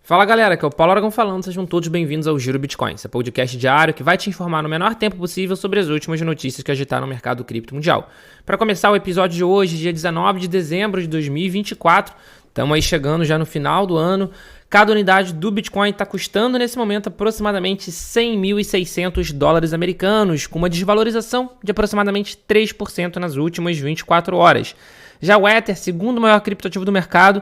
Fala galera, aqui é o Paulo Aragão falando, sejam todos bem-vindos ao Giro Bitcoin, esse podcast diário que vai te informar no menor tempo possível sobre as últimas notícias que agitaram o mercado cripto mundial. Para começar o episódio de hoje, dia 19 de dezembro de 2024, estamos aí chegando já no final do ano. Cada unidade do Bitcoin está custando nesse momento aproximadamente 100.600 dólares americanos, com uma desvalorização de aproximadamente 3% nas últimas 24 horas. Já o Ether, segundo maior criptoativo do mercado,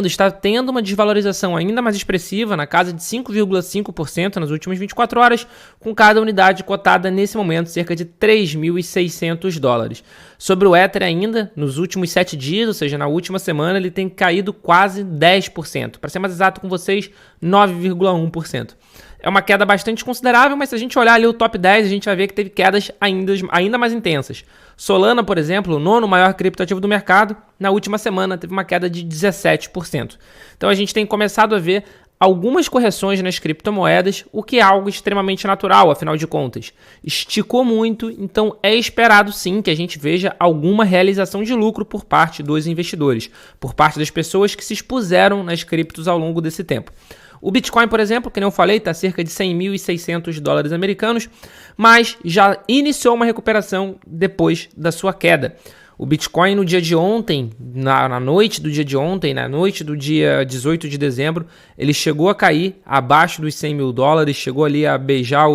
está tendo uma desvalorização ainda mais expressiva, na casa de 5,5% nas últimas 24 horas, com cada unidade cotada nesse momento cerca de 3.600 dólares. Sobre o Ether ainda, nos últimos 7 dias, ou seja, na última semana, ele tem caído quase 10%. Para ser mais exato com vocês, 9,1%. É uma queda bastante considerável, mas se a gente olhar ali o top 10, a gente vai ver que teve quedas ainda mais intensas. Solana, por exemplo, o nono maior criptoativo do mercado, na última semana teve uma queda de 17%. Então a gente tem começado a ver algumas correções nas criptomoedas, o que é algo extremamente natural, afinal de contas. Esticou muito, então é esperado sim que a gente veja alguma realização de lucro por parte dos investidores, por parte das pessoas que se expuseram nas criptos ao longo desse tempo. O Bitcoin, por exemplo, que nem eu falei, está cerca de 100.600 dólares americanos, mas já iniciou uma recuperação depois da sua queda. O Bitcoin no dia de ontem, na noite do dia de ontem, na noite do dia 18 de dezembro, ele chegou a cair abaixo dos 100 mil dólares, chegou ali a beijar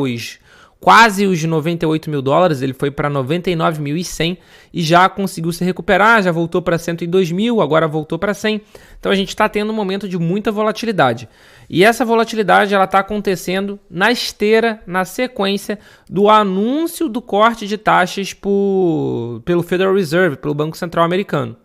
quase os 98 mil dólares, ele foi para 99.100 e já conseguiu se recuperar, já voltou para 102 mil, agora voltou para 100. Então a gente está tendo um momento de muita volatilidade. E essa volatilidade está acontecendo na esteira, na sequência do anúncio do corte de taxas pelo Federal Reserve, pelo Banco Central Americano.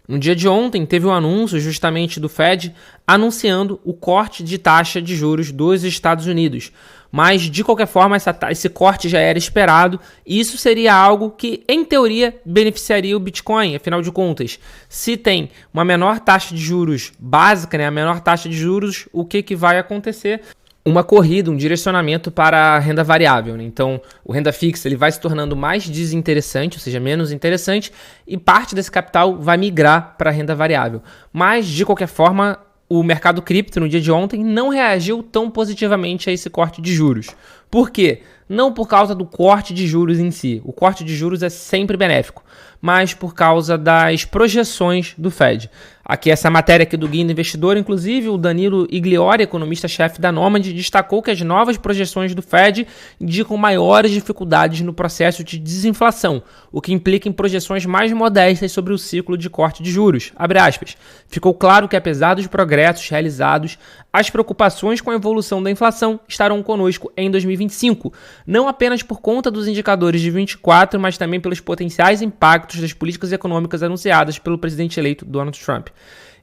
No dia de ontem teve um anúncio justamente do Fed anunciando o corte de taxa de juros dos Estados Unidos. Mas, de qualquer forma, esse corte já era esperado e isso seria algo que, em teoria, beneficiaria o Bitcoin. Afinal de contas, se tem uma menor taxa de juros básica, a menor taxa de juros, o que vai acontecer? Uma corrida, um direcionamento para a renda variável. Então, o renda fixa ele vai se tornando mais desinteressante, ou seja, menos interessante, e parte desse capital vai migrar para a renda variável. Mas, de qualquer forma, o mercado cripto no dia de ontem não reagiu tão positivamente a esse corte de juros. Por quê? Não por causa do corte de juros em si. O corte de juros é sempre benéfico, mas por causa das projeções do Fed. Aqui essa matéria aqui do Guia do Investidor, inclusive o Danilo Igliori, economista-chefe da Nomad, destacou que as novas projeções do Fed indicam maiores dificuldades no processo de desinflação, o que implica em projeções mais modestas sobre o ciclo de corte de juros. Abre aspas. Ficou claro que apesar dos progressos realizados, as preocupações com a evolução da inflação estarão conosco em 2025, não apenas por conta dos indicadores de 24, mas também pelos potenciais impactos das políticas econômicas anunciadas pelo presidente eleito Donald Trump.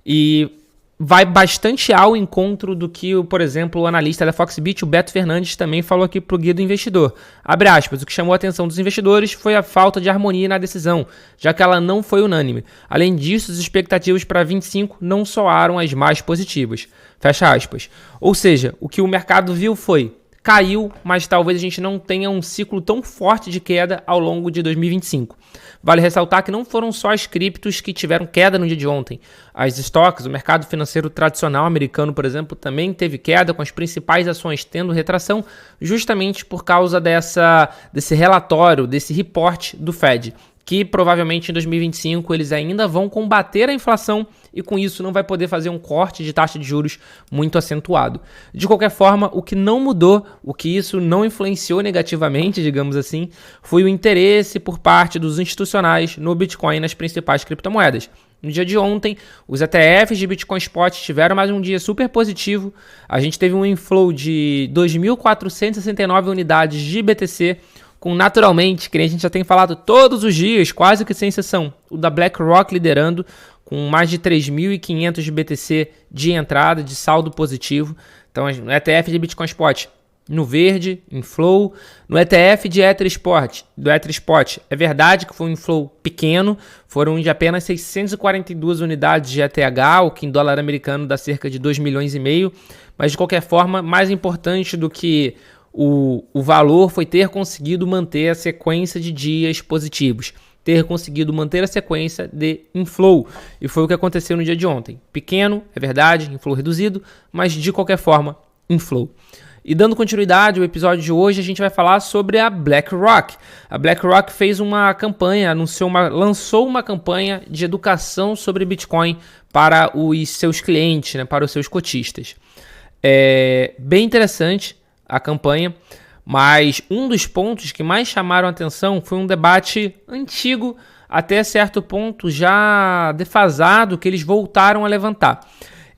E vai bastante ao encontro do que, por exemplo, o analista da Foxbit, o Beto Fernandes, também falou aqui para o Guia do Investidor. Abre aspas, o que chamou a atenção dos investidores foi a falta de harmonia na decisão, já que ela não foi unânime. Além disso, as expectativas para 25 não soaram as mais positivas. Fecha aspas. Ou seja, o que o mercado viu foi: caiu, mas talvez a gente não tenha um ciclo tão forte de queda ao longo de 2025. Vale ressaltar que não foram só as criptos que tiveram queda no dia de ontem. As stocks, o mercado financeiro tradicional americano, por exemplo, também teve queda, com as principais ações tendo retração, justamente por causa desse relatório, desse reporte do Fed, que provavelmente em 2025 eles ainda vão combater a inflação e com isso não vai poder fazer um corte de taxa de juros muito acentuado. De qualquer forma, o que não mudou, o que isso não influenciou negativamente, digamos assim, foi o interesse por parte dos institucionais no Bitcoin e nas principais criptomoedas. No dia de ontem, os ETFs de Bitcoin Spot tiveram mais um dia super positivo. A gente teve um inflow de 2.469 unidades de BTC, com naturalmente, que a gente já tem falado todos os dias, quase que sem exceção, o da BlackRock liderando, com mais de 3.500 de BTC de entrada, de saldo positivo. Então, no ETF de Bitcoin Spot, no verde, inflow. No ETF de Ether Spot, é verdade que foi um inflow pequeno, foram de apenas 642 unidades de ETH, o que em dólar americano dá cerca de 2,5 milhões, mas de qualquer forma, mais importante do que o valor foi ter conseguido manter a sequência de dias positivos. ter conseguido manter a sequência de inflow. E foi o que aconteceu no dia de ontem. Pequeno, é verdade, inflow reduzido, mas de qualquer forma, inflow. E dando continuidade ao episódio de hoje, a gente vai falar sobre a BlackRock. A BlackRock fez uma campanha, lançou uma campanha de educação sobre Bitcoin para os seus clientes, né, para os seus cotistas. É bem interessante a campanha, mas um dos pontos que mais chamaram a atenção foi um debate antigo, até certo ponto já defasado, que eles voltaram a levantar.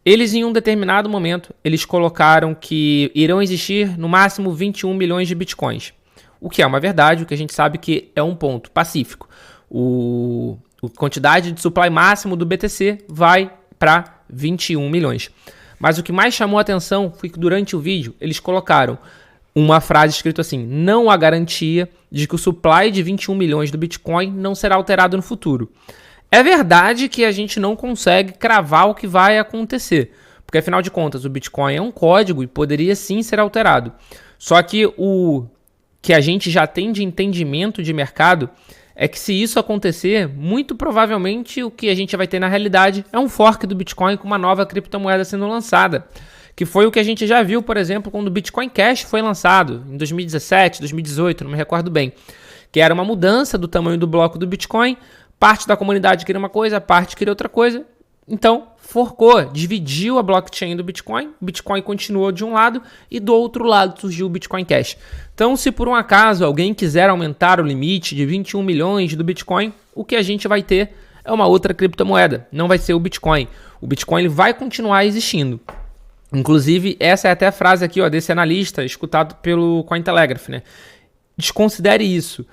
Eles, em um determinado momento, eles colocaram que irão existir no máximo 21 milhões de bitcoins. O que é uma verdade, o que a gente sabe que é um ponto pacífico. A quantidade de supply máximo do BTC vai para 21 milhões. Mas o que mais chamou a atenção foi que durante o vídeo eles colocaram uma frase escrita assim: não há garantia de que o supply de 21 milhões do Bitcoin não será alterado no futuro. É verdade que a gente não consegue cravar o que vai acontecer, porque afinal de contas o Bitcoin é um código e poderia sim ser alterado. Só que o que a gente já tem de entendimento de mercado é que se isso acontecer, muito provavelmente o que a gente vai ter na realidade é um fork do Bitcoin com uma nova criptomoeda sendo lançada, que foi o que a gente já viu, por exemplo, quando o Bitcoin Cash foi lançado em 2017, 2018, não me recordo bem, que era uma mudança do tamanho do bloco do Bitcoin. Parte da comunidade queria uma coisa, parte queria outra coisa. Então, forcou, dividiu a blockchain do Bitcoin. O Bitcoin continuou de um lado e do outro lado surgiu o Bitcoin Cash. Então, se por um acaso alguém quiser aumentar o limite de 21 milhões do Bitcoin, o que a gente vai ter é uma outra criptomoeda. Não vai ser o Bitcoin. O Bitcoin ele vai continuar existindo. Inclusive, essa é até a frase aqui desse analista, escutado pelo Cointelegraph, né? Desconsidere isso.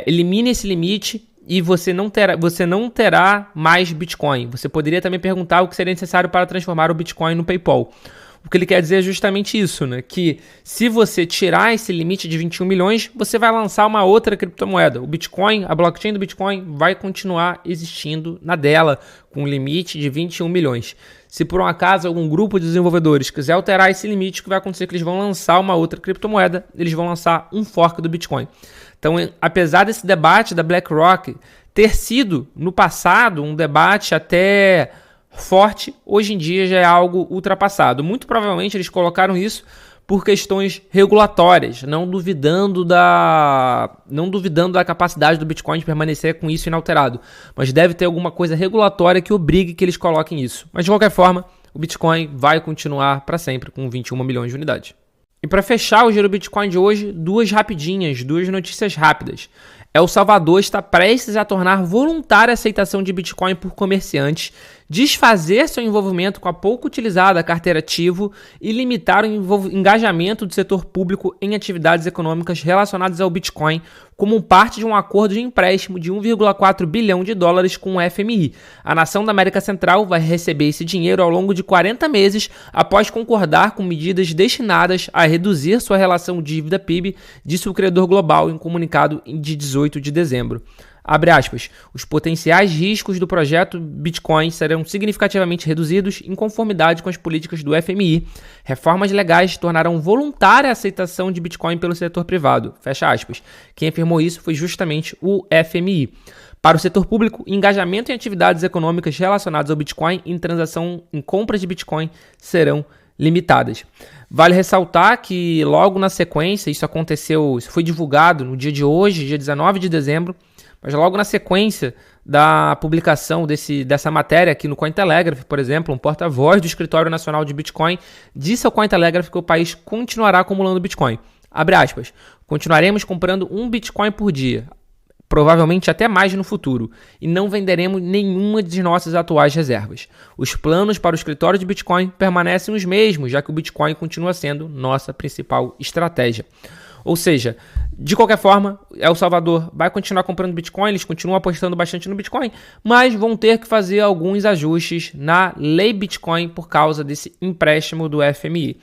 Elimine esse limite e você não terá mais Bitcoin. Você poderia também perguntar o que seria necessário para transformar o Bitcoin no PayPal. O que ele quer dizer é justamente isso, né? Que se você tirar esse limite de 21 milhões, você vai lançar uma outra criptomoeda. O Bitcoin, a blockchain do Bitcoin vai continuar existindo na dela, com um limite de 21 milhões. Se por um acaso algum grupo de desenvolvedores quiser alterar esse limite, o que vai acontecer é que eles vão lançar uma outra criptomoeda, eles vão lançar um fork do Bitcoin. Então, apesar desse debate da BlackRock ter sido, no passado, um debate até forte, hoje em dia já é algo ultrapassado. Muito provavelmente eles colocaram isso por questões regulatórias, não duvidando da capacidade do Bitcoin de permanecer com isso inalterado. Mas deve ter alguma coisa regulatória que obrigue que eles coloquem isso. Mas de qualquer forma, o Bitcoin vai continuar para sempre com 21 milhões de unidades. E para fechar o Giro Bitcoin de hoje, duas notícias rápidas. El Salvador está prestes a tornar voluntária a aceitação de Bitcoin por comerciantes, desfazer seu envolvimento com a pouco utilizada carteira ativo e limitar o engajamento do setor público em atividades econômicas relacionadas ao Bitcoin, como parte de um acordo de empréstimo de 1,4 bilhão de dólares com o FMI. A nação da América Central vai receber esse dinheiro ao longo de 40 meses após concordar com medidas destinadas a reduzir sua relação dívida-PIB, disse o credor global em um comunicado de 18 de dezembro. Abre aspas, os potenciais riscos do projeto Bitcoin serão significativamente reduzidos em conformidade com as políticas do FMI. Reformas legais tornarão voluntária a aceitação de Bitcoin pelo setor privado. Fecha aspas. Quem afirmou isso foi justamente o FMI. Para o setor público, engajamento em atividades econômicas relacionadas ao Bitcoin em transação em compras de Bitcoin serão limitadas. Vale ressaltar que logo na sequência, isso foi divulgado no dia de hoje, dia 19 de dezembro, mas logo na sequência da publicação dessa matéria aqui no Cointelegraph, por exemplo, um porta-voz do Escritório Nacional de Bitcoin disse ao Cointelegraph que o país continuará acumulando Bitcoin. Abre aspas, continuaremos comprando 1 Bitcoin por dia, provavelmente até mais no futuro, e não venderemos nenhuma de nossas atuais reservas. Os planos para o escritório de Bitcoin permanecem os mesmos, já que o Bitcoin continua sendo nossa principal estratégia. Ou seja, de qualquer forma, El Salvador vai continuar comprando Bitcoin, eles continuam apostando bastante no Bitcoin, mas vão ter que fazer alguns ajustes na lei Bitcoin por causa desse empréstimo do FMI.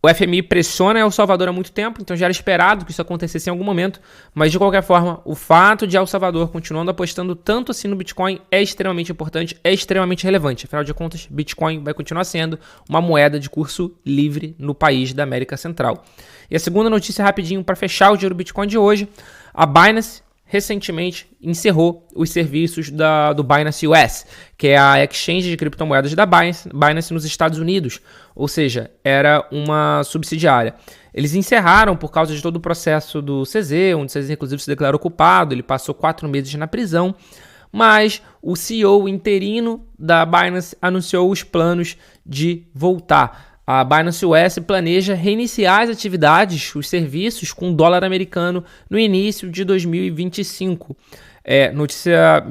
O FMI pressiona El Salvador há muito tempo, então já era esperado que isso acontecesse em algum momento, mas de qualquer forma, o fato de El Salvador continuando apostando tanto assim no Bitcoin é extremamente importante, é extremamente relevante. Afinal de contas, Bitcoin vai continuar sendo uma moeda de curso livre no país da América Central. E a segunda notícia rapidinho para fechar o Giro Bitcoin de hoje, a Binance recentemente encerrou os serviços do Binance US, que é a exchange de criptomoedas da Binance nos Estados Unidos, ou seja, era uma subsidiária. Eles encerraram por causa de todo o processo do CZ, onde o CZ inclusive se declarou culpado, ele passou 4 meses na prisão, mas o CEO interino da Binance anunciou os planos de voltar. A Binance US planeja reiniciar as atividades, os serviços com dólar americano no início de 2025. Notícia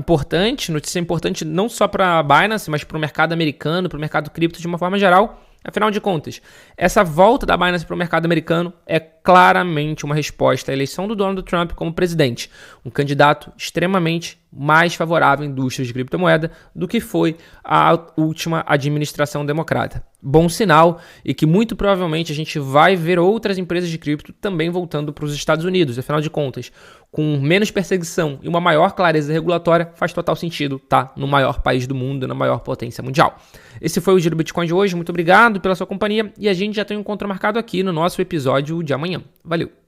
importante não só para a Binance, mas para o mercado americano, para o mercado cripto de uma forma geral. Afinal de contas, essa volta da Binance para o mercado americano é claramente uma resposta à eleição do Donald Trump como presidente, um candidato extremamente mais favorável à indústria de criptomoeda do que foi a última administração democrata. Bom sinal, e que muito provavelmente a gente vai ver outras empresas de cripto também voltando para os Estados Unidos. Afinal de contas, com menos perseguição e uma maior clareza regulatória, faz total sentido estar no maior país do mundo, na maior potência mundial. Esse foi o Giro Bitcoin de hoje. Muito obrigado pela sua companhia e a gente já tem um encontro marcado aqui no nosso episódio de amanhã. Valeu!